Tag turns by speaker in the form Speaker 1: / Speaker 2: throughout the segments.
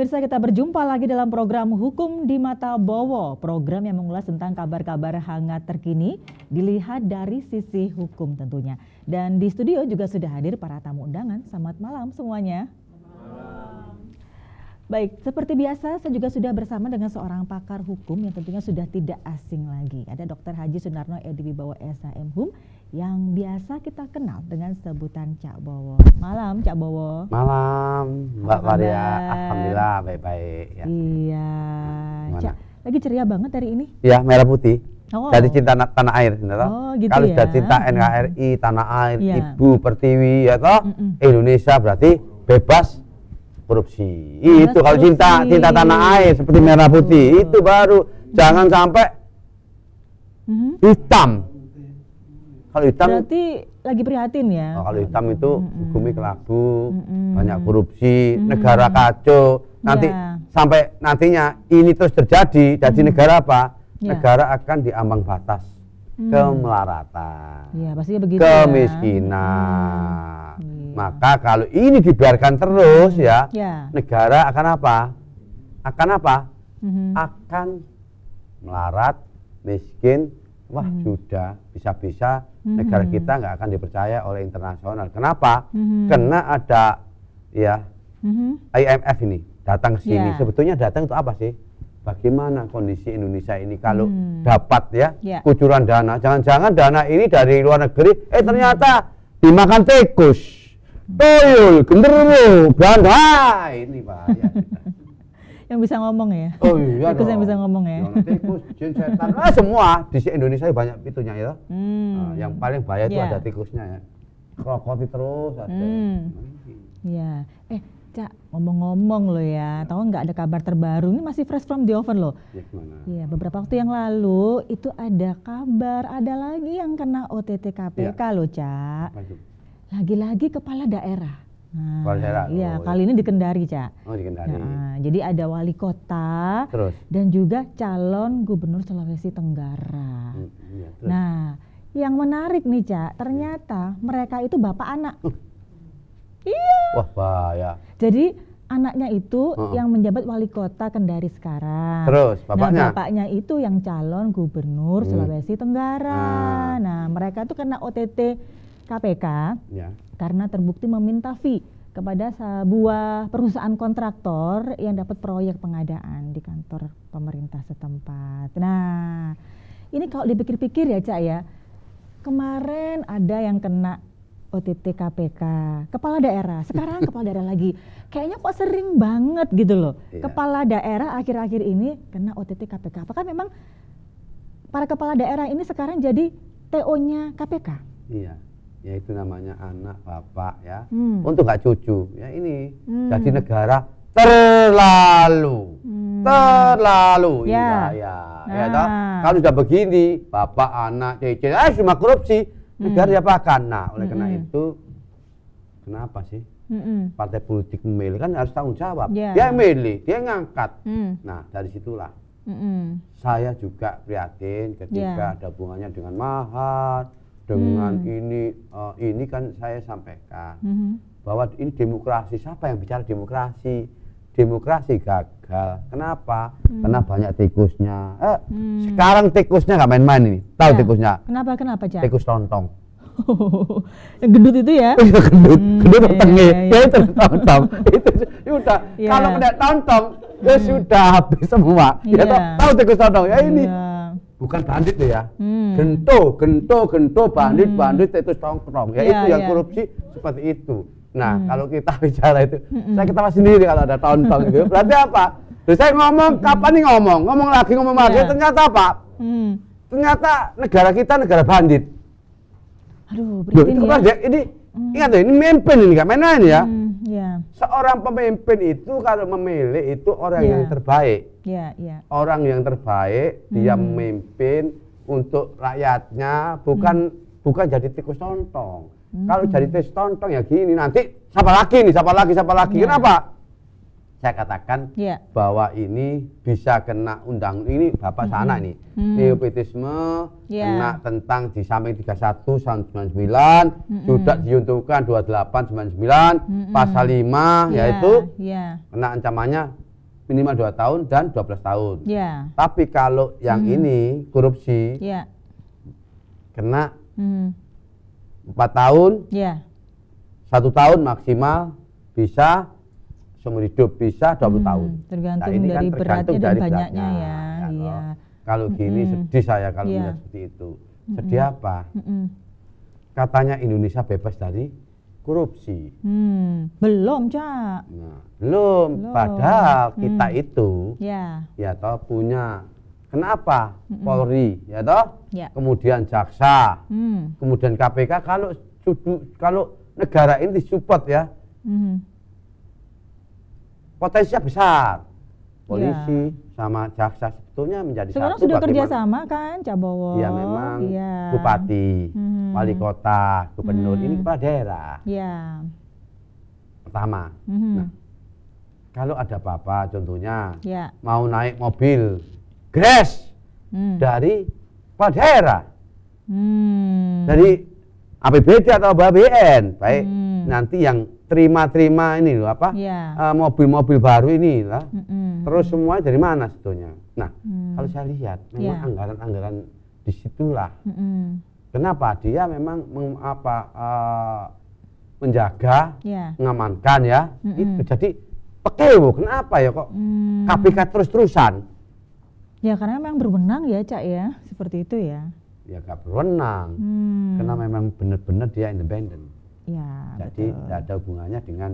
Speaker 1: pemirsa, kita berjumpa lagi dalam program Hukum di Mata Bowo. Program yang mengulas tentang kabar-kabar hangat terkini dilihat dari sisi hukum tentunya. Dan di studio juga sudah hadir para tamu undangan. Selamat malam semuanya. Baik, seperti biasa saya juga sudah bersama dengan seorang pakar hukum yang tentunya sudah tidak asing lagi. Ada Dr. Haji Sunarno Edi Wibowo SHM yang biasa kita kenal dengan sebutan Cak Bowo. Malam Cak Bowo.
Speaker 2: Malam Mbak Maria, alhamdulillah baik-baik ya.
Speaker 1: Iya, Cak, lagi ceria banget hari ini.
Speaker 2: Iya, merah putih.
Speaker 1: Oh.
Speaker 2: Jadi cinta tanah air,
Speaker 1: gitu
Speaker 2: kalau
Speaker 1: ya.
Speaker 2: sudah cinta NKRI, tanah air,
Speaker 1: Iya.
Speaker 2: Ibu Pertiwi, ya toh, Indonesia berarti bebas korupsi.
Speaker 1: Bebas
Speaker 2: Itu kalau cinta tanah air seperti merah putih, itu baru. Jangan sampai hitam. Kalau hitam
Speaker 1: berarti lagi prihatin ya.
Speaker 2: kalau hitam itu hukumnya kelabu, banyak korupsi, negara kacau. Nanti sampai nantinya ini terus terjadi, jadi negara apa? Negara akan diambang batas kemelaratan,
Speaker 1: Iya, pastinya begitu.
Speaker 2: kemiskinan. Maka kalau ini dibiarkan terus ya, negara akan apa? Akan apa? Akan melarat, miskin. Wah, sudah bisa-bisa negara kita nggak akan dipercaya oleh internasional. Kenapa? Karena ada ya IMF ini datang ke sini. Sebetulnya datang untuk apa sih? Bagaimana kondisi Indonesia ini kalau dapat ya kucuran dana? Jangan-jangan dana ini dari luar negeri, ternyata dimakan tikus, tuyul, genderuwo, belanda. Ini bahaya.
Speaker 1: Yang bisa ngomong ya?
Speaker 2: Oh iya,
Speaker 1: tikus yang bisa ngomong ya?
Speaker 2: Tikus, jin, setan, semua di Indonesia banyak itunya ya. Yang paling bahaya itu ada tikusnya ya. Krokoti terus ada.
Speaker 1: Iya. Cak, ngomong-ngomong loh ya, tahu nggak ada kabar terbaru, ini masih fresh from the oven loh. Iya, beberapa waktu yang lalu itu ada kabar, ada lagi yang kena OTT KPK loh, Cak. Lagi-lagi kepala daerah. Nah, iya, kali ini di Kendari, Cak.
Speaker 2: Oh, di Kendari.
Speaker 1: Nah, jadi ada wali kota dan juga calon gubernur Sulawesi Tenggara. Nah, yang menarik nih, Cak, ternyata mereka itu bapak anak. Iya.
Speaker 2: Wah, bahaya.
Speaker 1: Jadi anaknya itu yang menjabat wali kota Kendari sekarang.
Speaker 2: Terus bapaknya?
Speaker 1: Nah, bapaknya itu yang calon gubernur Sulawesi Tenggara. Nah, mereka itu kena OTT KPK karena terbukti meminta fee kepada sebuah perusahaan kontraktor yang dapat proyek pengadaan di kantor pemerintah setempat. Nah, ini kalau dipikir-pikir ya, Cak ya, kemarin ada yang kena OTT KPK, kepala daerah, sekarang kepala daerah lagi. Kayaknya kok sering banget gitu loh. Kepala daerah akhir-akhir ini kena OTT KPK. Apakah memang para kepala daerah ini sekarang jadi TO-nya KPK?
Speaker 2: Iya. Ya itu namanya anak bapak ya, untuk nggak cucu ya ini jadi negara terlalu ya toh? Kalau sudah begini bapak anak cece cuma korupsi negara diapakan. Nah oleh karena itu kenapa sih partai politik memilih, kan harus tanggung jawab. Dia milih, dia ngangkat. Nah dari situlah saya juga prihatin ketika ada hubungannya dengan mahar. Dengan ini kan saya sampaikan bahwa ini demokrasi. Siapa yang bicara demokrasi? Demokrasi gagal. Kenapa? Karena banyak tikusnya. Sekarang tikusnya nggak main-main ini. Tahu tikusnya?
Speaker 1: Kenapa, Cak?
Speaker 2: Tikus tontong.
Speaker 1: Yang gendut itu ya?
Speaker 2: Gendut tengah. Ya itu tontong. Itu udah. Kalau tidak tontong, ya sudah habis semua. Ya tahu tikus tontong? Ya ini. Bukan bandit tuh ya, gento, bandit itu tongkrong, ya itu yang korupsi seperti itu. Nah kalau kita bicara itu, saya ketawa sendiri kalau ada tonton gitu. Berarti apa? Terus saya ngomong, kapan nih ngomong lagi, ternyata apa? Ternyata negara kita negara bandit.
Speaker 1: Aduh, berat
Speaker 2: ini ingat ya, ini memimpin ini, gak main-main ya. Seorang pemimpin itu kalau memilih itu orang yang terbaik. Orang yang terbaik, dia memimpin untuk rakyatnya, bukan jadi tikus tontong. Kalau jadi tikus tontong ya gini, nanti siapa lagi? Kenapa? Saya katakan bahwa ini bisa kena undang ini Bapak sana nih. Nepotisme kena tentang di samping 31 tahun 99, sudah diuntukkan 28 99, pasal 5 yaitu kena ancamannya minimal 2 tahun dan 12 tahun.
Speaker 1: Ya.
Speaker 2: Tapi kalau yang ini korupsi,
Speaker 1: ya.
Speaker 2: kena 4 tahun, 1 tahun maksimal, bisa seumur hidup, bisa 20 tahun.
Speaker 1: Tergantung ini dari kan beratnya dan banyaknya ya. Iya.
Speaker 2: Kalau gini sedih saya kalau melihat seperti itu. Sedih apa? Katanya Indonesia bebas dari korupsi.
Speaker 1: Belum, Cak.
Speaker 2: Nah, belum. Padahal kita itu ya toh punya. Kenapa? Polri, ya toh? Kemudian jaksa, kemudian KPK. Kalau negara ini disupport ya, potensinya besar. Polisi sama jaksa sebetulnya menjadi
Speaker 1: sekarang
Speaker 2: satu.
Speaker 1: Sudah kerjasama kan, Cak Bowo?
Speaker 2: Ya memang bupati, wali kota, gubernur ini kepala daerah. Pertama. Nah, kalau ada apa-apa, contohnya mau naik mobil Gres dari kepala daerah, dari APBD atau BPN, baik nanti yang terima ini loh apa mobil-mobil baru ini lah, terus semua dari mana sebetulnya. Nah, kalau saya lihat memang anggaran-anggaran disitulah. Kenapa dia memang menjaga, mengamankan ya itu. Jadi pekewo, kenapa ya kok KPK terus-terusan?
Speaker 1: Ya karena memang berwenang ya, Cak ya, seperti itu ya.
Speaker 2: Ya gak berwenang, karena memang benar-benar dia independen.
Speaker 1: Ya,
Speaker 2: jadi tidak ada hubungannya dengan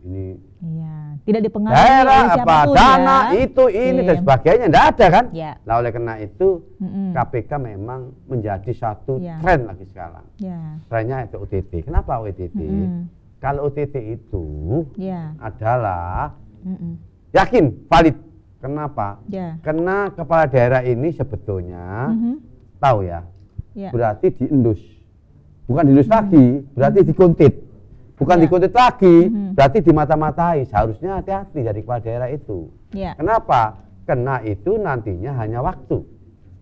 Speaker 2: ini.
Speaker 1: Iya, tidak dipengaruhi
Speaker 2: daerah
Speaker 1: oleh
Speaker 2: apa dana itu ini dan sebagainya, tidak ada kan? Nah oleh karena itu KPK memang menjadi satu tren lagi sekarang. Trennya itu OTT. Kenapa OTT? Kalau OTT itu adalah yakin valid. Kenapa? Karena kepala daerah ini sebetulnya tahu ya, berarti diendus. Bukan diendus lagi, berarti dikuntit. Bukan dikuntit lagi, berarti dimata-matai. Seharusnya hati-hati dari kepala daerah itu. Kenapa? Karena itu nantinya hanya waktu.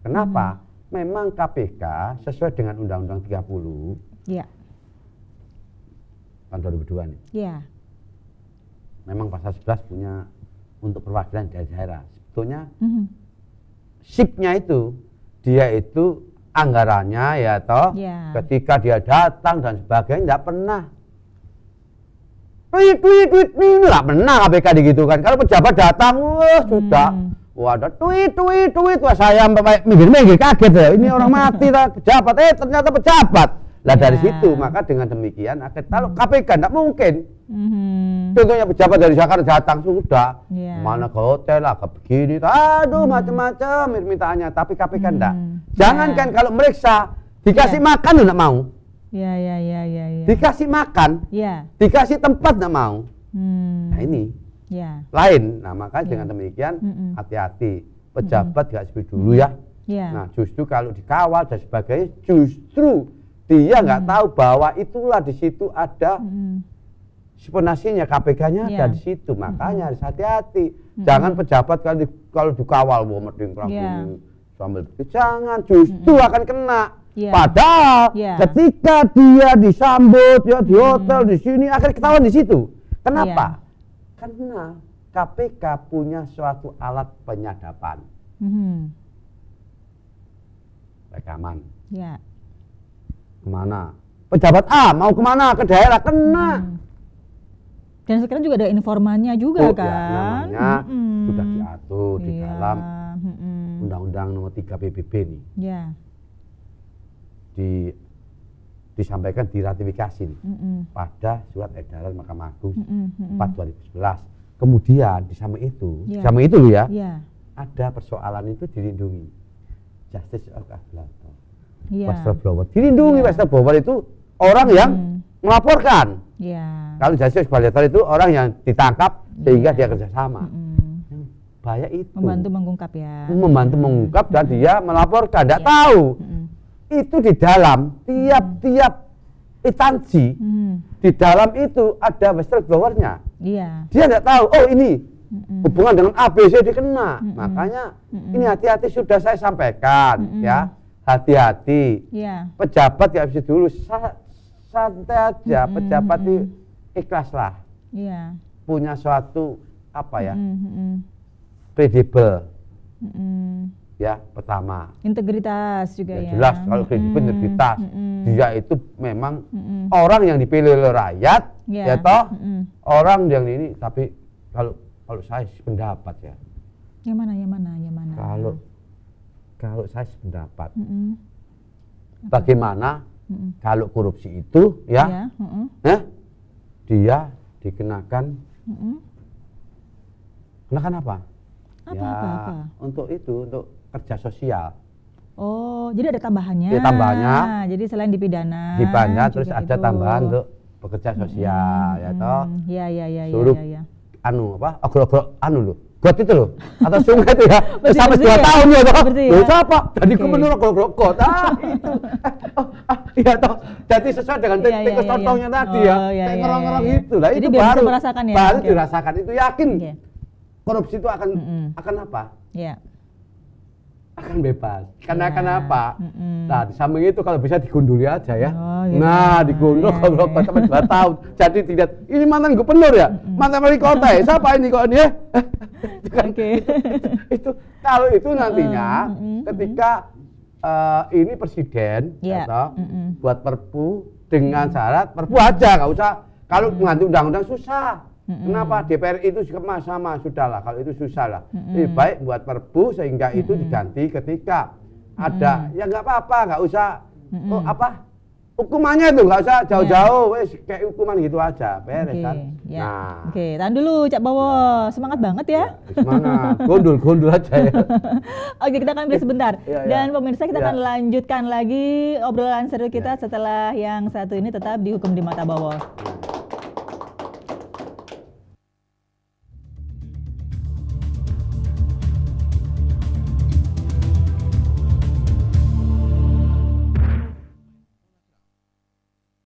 Speaker 2: Kenapa? Memang KPK sesuai dengan Undang-Undang 30 tahun 2002 nih. Memang pasal 11 punya untuk perwakilan dari daerah. Sebetulnya SIP-nya itu, dia itu anggarannya ya toh, ketika dia datang dan sebagainya tidak pernah tweet ini nggak pernah KPK digitukan. Kalau pejabat datang, wah sudah, ada tweet, wah saya minggir kaget ya, ini orang mati lah pejabat, ternyata pejabat. Lah dari situ maka dengan demikian kalau KPK tidak mungkin. Contohnya pejabat dari Jakarta datang sudah, mana ke hotel lah, ke begini, aduh macam-macam permintaannya, tapi KPK enggak. Jangankan kalau meriksa, dikasih makan enggak mau. Dikasih makan, dikasih tempat enggak mau. Nah ini lain. Nah maka dengan demikian hati-hati, pejabat enggak seperti dulu ya. Nah justru kalau dikawal dan sebagainya, justru dia nggak tahu bahwa itulah di situ ada spionasinya, KPK-nya ada di situ. Makanya harus hati-hati. Jangan pejabat kalau dikawal mending sambil jangan, justru akan kena. Padahal ketika dia disambut ya di hotel di sini akan ketahuan di situ. Kenapa? Karena KPK punya suatu alat penyadapan. Rekaman. Kemana? Pejabat A mau kemana? Ke daerah, kena.
Speaker 1: Dan sekarang juga ada informannya juga kan?
Speaker 2: Ya, namanya sudah diatur di dalam Undang-Undang Nomor 3 PBB nih. Disampaikan diratifikasi nih, pada surat edaran Mahkamah Agung 4/2011. Kemudian di samping itu loh ya, ada persoalan itu dilindungi. Justice of Collaborator. Whistleblower. Dilindungi whistleblower itu orang yang melaporkan. Kalau justice collaborator itu orang yang ditangkap sehingga dia kerjasama. Bahaya itu.
Speaker 1: Membantu mengungkap ya.
Speaker 2: Membantu mengungkap dan dia melaporkan. Tidak tahu. Itu di dalam tiap-tiap instansi. Di dalam itu ada whistleblowernya. Dia tidak tahu. Oh ini hubungan dengan ABC dikena. Makanya ini hati-hati sudah saya sampaikan ya. Hati-hati. Pejabat ya bisa dulu santai aja. Pejabat itu ikhlaslah. Punya suatu apa ya, kredibel. Ya, pertama.
Speaker 1: Integritas juga ya.
Speaker 2: Jelas kalau kredibel, integritas. Dia itu memang orang yang dipilih oleh rakyat, ya toh. Orang yang ini, tapi kalau saya pendapat ya.
Speaker 1: Yang mana?
Speaker 2: Kalau saya pendapat, bagaimana kalau korupsi itu ya, dia dikenakan, kenakan apa?
Speaker 1: Apa?
Speaker 2: Untuk kerja sosial.
Speaker 1: Oh, jadi ada tambahannya.
Speaker 2: Ya, tambahannya.
Speaker 1: Jadi selain dipidana
Speaker 2: Terus ada tambahan untuk bekerja sosial, ya toh.
Speaker 1: Iya.
Speaker 2: Suruh ogro-ogro loh. Got itu loh, atau sungai itu ya, sampai 2 tahun ya toh. Loh, siapa? Jadi gubernur ogro-ogro got. Itu. Iya toh. Jadi sesuai dengan tikus contohnya tadi ya. Kayak ngerong-ngerong itu lah.
Speaker 1: Jadi
Speaker 2: itu
Speaker 1: baru merasakan ya.
Speaker 2: Baru dirasakan, itu yakin. Korupsi itu akan apa?
Speaker 1: Iya.
Speaker 2: Akan bebas. Karena kenapa? Nah, di samping itu kalau bisa digunduli aja ya.
Speaker 1: Gitu.
Speaker 2: Nah, digundul kalau sampai 2 tahun. Jadi tidak, ini mantan gubernur ya? Mantan wali kota ya? Siapa ini kok ini ya? Itu kalau itu nantinya ketika ini presiden atau buat perpu dengan syarat perpu aja, nggak usah. Kalau mengganti undang-undang susah. Kenapa? DPR itu juga sama, sudahlah kalau itu susah lah. Lebih baik buat perpu sehingga itu diganti ketika ada, ya nggak apa-apa, nggak usah hukumannya itu nggak usah jauh-jauh, wes kayak hukuman gitu aja, beres kan. Nah,
Speaker 1: tahan dulu Cak Bowo, semangat banget ya.
Speaker 2: Semangat, gondol aja ya.
Speaker 1: Oke, kita akan break sebentar. Dan pemirsa, kita akan lanjutkan lagi obrolan seru kita setelah yang satu ini, tetap di Hukum di Mata Bowo.